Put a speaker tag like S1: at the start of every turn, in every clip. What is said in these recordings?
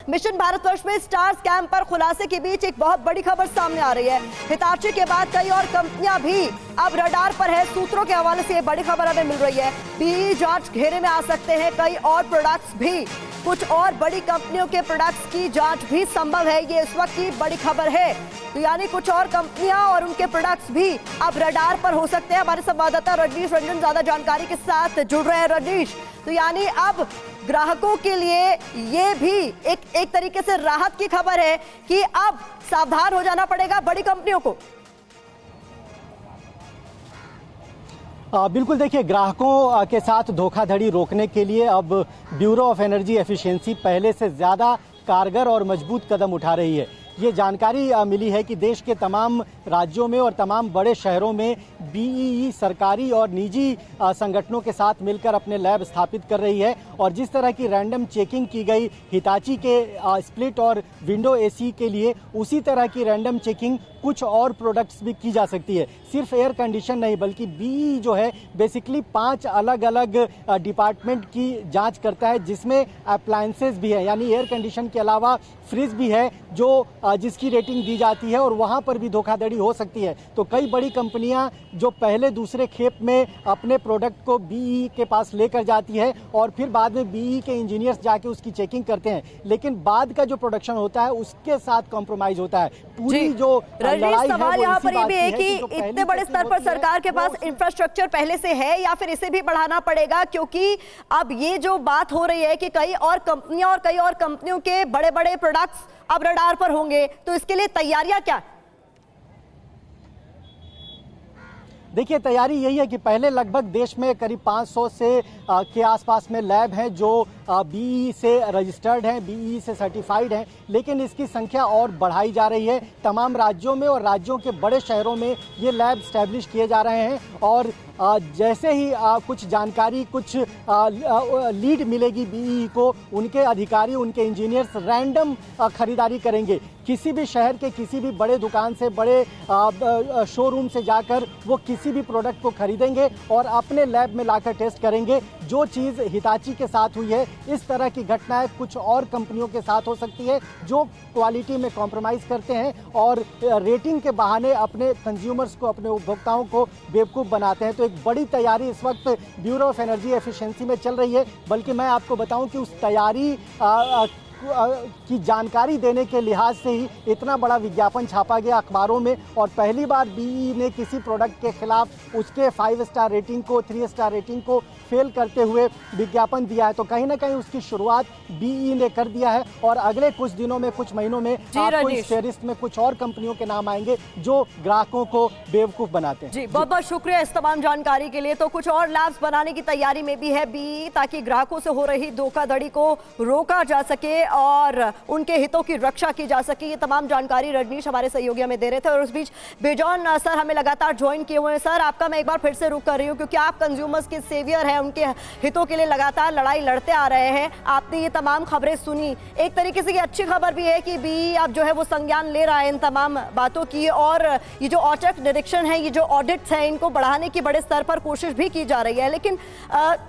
S1: Mission Bharatvarsh में star scam पर खुलासे के बीच एक बहुत बड़ी खबर सामने आ रही है। हिताची के बाद कई और कंपनियां भी अब रडार पर है। सूत्रों के हवाले से ये बड़ी खबर हमें मिल रही है। बीई जांच घेरे में आ सकते हैं कई और प्रोडक्ट्स भी, कुछ और बड़ी कंपनियों के प्रोडक्ट्स की जांच भी संभव है। ये इस वक्त की बड़ी खबर है। तो यानी कुछ और कंपनियां और उनके प्रोडक्ट्स भी अब रडार पर हो सकते हैं। हमारे संवाददाता रजनीश रंजन ज्यादा जानकारी के साथ जुड़ रहे हैं। रजनीश, तो यानी अब ग्राहकों के लिए ये भी एक तरीके से राहत की खबर है कि अब सावधान हो जाना पड़ेगा बड़ी कंपनियों को।
S2: बिल्कुल, देखिए, ग्राहकों के साथ धोखाधड़ी रोकने के लिए अब ब्यूरो ऑफ एनर्जी एफिशिएंसी पहले से ज़्यादा कारगर और मजबूत कदम उठा रही है। ये जानकारी मिली है कि देश के तमाम राज्यों में और तमाम बड़े शहरों में बीईई सरकारी और निजी संगठनों के साथ मिलकर अपने लैब स्थापित कर रही है। और जिस तरह की रैंडम चेकिंग की गई हिताची के स्प्लिट और विंडो एसी के लिए, उसी तरह की रैंडम चेकिंग कुछ और प्रोडक्ट्स भी की जा सकती है। सिर्फ एयर कंडीशन नहीं, बल्कि बीई जो है बेसिकली 5 अलग अलग डिपार्टमेंट की जांच करता है, जिसमें अप्लायंसेस भी है, यानी एयर कंडीशन के अलावा फ्रिज भी है जो जिसकी रेटिंग दी जाती है, और वहां पर भी धोखाधड़ी हो सकती है। तो कई बड़ी कंपनियां जो पहले दूसरे खेप में अपने प्रोडक्ट को बीई के पास लेकर जाती है और फिर बाद में बीई के इंजीनियर्स जाके उसकी चेकिंग करते हैं, लेकिन बाद का जो प्रोडक्शन होता है उसके साथ कॉम्प्रोमाइज होता है। पूरी जो
S1: सवाल यहाँ पर ये भी है कि इतने बड़े स्तर पर सरकार के पास इंफ्रास्ट्रक्चर पहले से है या फिर इसे भी बढ़ाना पड़ेगा, क्योंकि अब ये जो बात हो रही है कि कई और कंपनियों के बड़े बड़े प्रोडक्ट्स अब रडार पर होंगे, तो इसके लिए तैयारियां क्या?
S2: देखिए, तैयारी यही है कि पहले लगभग देश में करीब 500 से के आसपास में लैब हैं जो बीई से रजिस्टर्ड हैं, बीई से सर्टिफाइड हैं, लेकिन इसकी संख्या और बढ़ाई जा रही है। तमाम राज्यों में और राज्यों के बड़े शहरों में ये लैब स्टैब्लिश किए जा रहे हैं। और जैसे ही कुछ जानकारी, कुछ लीड मिलेगी बीई को, उनके अधिकारी, उनके इंजीनियर्स रैंडम खरीदारी करेंगे। किसी भी शहर के किसी भी बड़े दुकान से, बड़े शोरूम से जाकर वो किसी भी प्रोडक्ट को खरीदेंगे और अपने लैब में लाकर टेस्ट करेंगे। जो चीज़ हिताची के साथ हुई है, इस तरह की घटनाएं कुछ और कंपनियों के साथ हो सकती है जो क्वालिटी में कॉम्प्रोमाइज़ करते हैं और रेटिंग के बहाने अपने कंज्यूमर्स को, अपने उपभोक्ताओं को बेवकूफ़ बनाते हैं। तो एक बड़ी तैयारी इस वक्त ब्यूरो ऑफ एनर्जी एफिशिएंसी में चल रही है। बल्कि मैं आपको बताऊं कि उस तैयारी की जानकारी देने के लिहाज से ही इतना बड़ा विज्ञापन छापा गया अखबारों में, और पहली बार बीई ने किसी प्रोडक्ट के खिलाफ उसके 5 स्टार रेटिंग को, 3 स्टार रेटिंग को फेल करते हुए विज्ञापन दिया है। तो कहीं ना कहीं उसकी शुरुआत बीई ने कर दिया है, और अगले कुछ दिनों में, कुछ महीनों में आपको इस फेहरिस्त में कुछ और कंपनियों के नाम आएंगे जो ग्राहकों को बेवकूफ बनाते हैं।
S1: जी, बहुत बहुत शुक्रिया इस तमाम जानकारी के लिए। तो कुछ और लैब्स बनाने की तैयारी में भी है बीई, ताकि ग्राहकों से हो रही धोखाधड़ी को रोका जा सके और उनके हितों की रक्षा की जा सके। ये तमाम जानकारी रजनीश हमारे सहयोगी हमें दे रहे थे। और उस बीच बेजॉन सर हमें लगातार ज्वाइन किए हुए हैं। सर, आपका मैं एक बार फिर से रुख कर रही हूँ, क्योंकि आप कंज्यूमर्स के सेवियर हैं, उनके हितों के लिए लगातार लड़ाई लड़ते आ रहे हैं। आपने ये तमाम खबरें सुनी, एक तरीके से ये अच्छी खबर भी है कि बीई अब जो है वो संज्ञान ले रहा है इन तमाम बातों की, और ये जो औचक निरीक्षण है, ये जो ऑडिट्स हैं, इनको बढ़ाने की बड़े स्तर पर कोशिश भी की जा रही है। लेकिन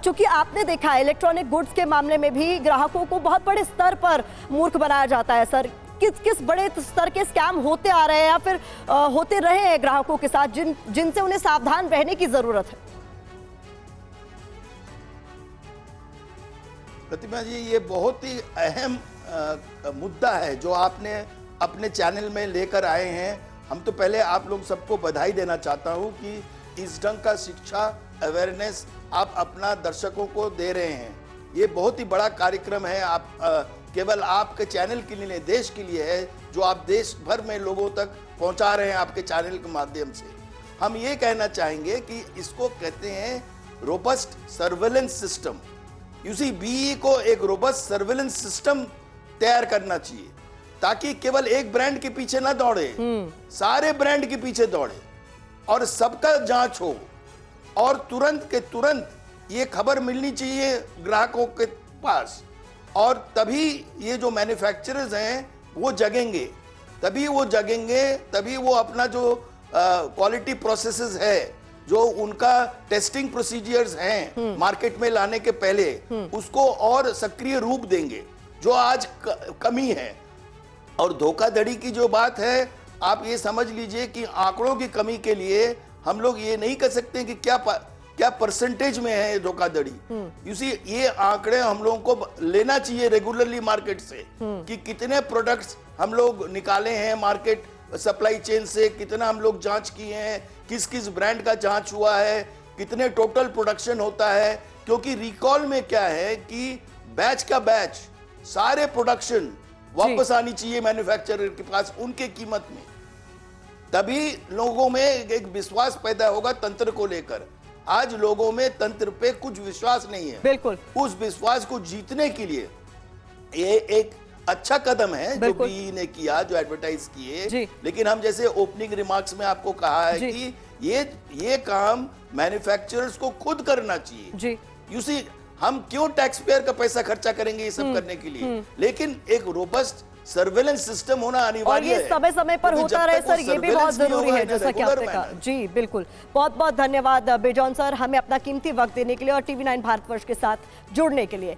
S1: चूंकि आपने देखा है इलेक्ट्रॉनिक गुड्स के मामले में भी ग्राहकों को बहुत बड़े स्तर पर मूर्ख बनाया जाता है। सर, किस बड़े स्तर के स्कैम होते आ रहे हैं या फिर होते रहे हैं ग्राहकों के साथ, जिनसे उन्हें सावधान रहने की जरूरत है?
S3: प्रतिमा जी, ये बहुत ही अहम मुद्दा है जो आपने अपने चैनल में लेकर आए हैं। हम तो पहले आप लोग सबको बधाई देना चाहता हूं कि इस ढंग का शिक्षा, अवेयरनेस आप अपना दर्शकों को दे रहे हैं। ये बहुत ही बड़ा कार्यक्रम है। आप केवल आपके चैनल के लिए नहीं, देश के लिए है, जो आप देश भर में लोगों तक पहुंचा रहे हैं आपके चैनल के माध्यम से। हम ये कहना चाहेंगे कि इसको कहते हैं robust surveillance system. UC BE को एक रोबस्ट सर्वेलेंस सिस्टम तैयार करना चाहिए, ताकि केवल एक ब्रांड के पीछे ना दौड़े, सारे ब्रांड के पीछे दौड़े और सबका जांच हो, और तुरंत के तुरंत ये खबर मिलनी चाहिए ग्राहकों के पास। और तभी ये जो मैन्युफैक्चरर्स हैं वो जगेंगे, तभी वो अपना जो क्वालिटी प्रोसेसेस है, जो उनका टेस्टिंग प्रोसीजर्स हैं मार्केट में लाने के पहले, उसको और सक्रिय रूप देंगे। जो आज कमी है। और धोखाधड़ी की जो बात है, आप ये समझ लीजिए कि आंकड़ों की कमी के लिए हम लोग ये नहीं कह सकते कि क्या परसेंटेज में है धोखाधड़ी। यू सी, ये आंकड़े हम लोगों को लेना चाहिए रेगुलरली मार्केट से कि कितने प्रोडक्ट्स हम लोग निकाले हैं मार्केट सप्लाई चेन से, कितना हम लोग जांच किए हैं, किस किस ब्रांड का जांच हुआ है, कितने टोटल प्रोडक्शन होता है। क्योंकि रिकॉल में क्या है कि बैच का बैच सारे प्रोडक्शन वापस आनी चाहिए मैन्युफैक्चरर के पास उनके कीमत में, तभी लोगों में एक विश्वास पैदा होगा तंत्र को लेकर। आज लोगों में तंत्र पे कुछ विश्वास नहीं है।
S1: बिल्कुल।
S3: उस विश्वास को जीतने के लिए ये एक अच्छा कदम है जो बीई ने किया, जो एडवर्टाइज किए। लेकिन हम जैसे ओपनिंग रिमार्क्स में आपको कहा है कि ये काम मैन्युफैक्चरर्स को खुद करना चाहिए। यू सी, हम क्यों टैक्स पेयर का पैसा खर्चा करेंगे ये सब करने के लिए, लेकिन एक रोबस्ट सर्वेलेंस सिस्टम होना अनिवार्य है।
S1: और ये समय समय पर होता रहे सर, ये भी बहुत जरूरी है जैसा कि आपने कहा। जी बिल्कुल, बहुत बहुत धन्यवाद बेजॉन सर, हमें अपना कीमती वक्त देने के लिए और टीवी 9 भारतवर्ष के साथ जुड़ने के लिए।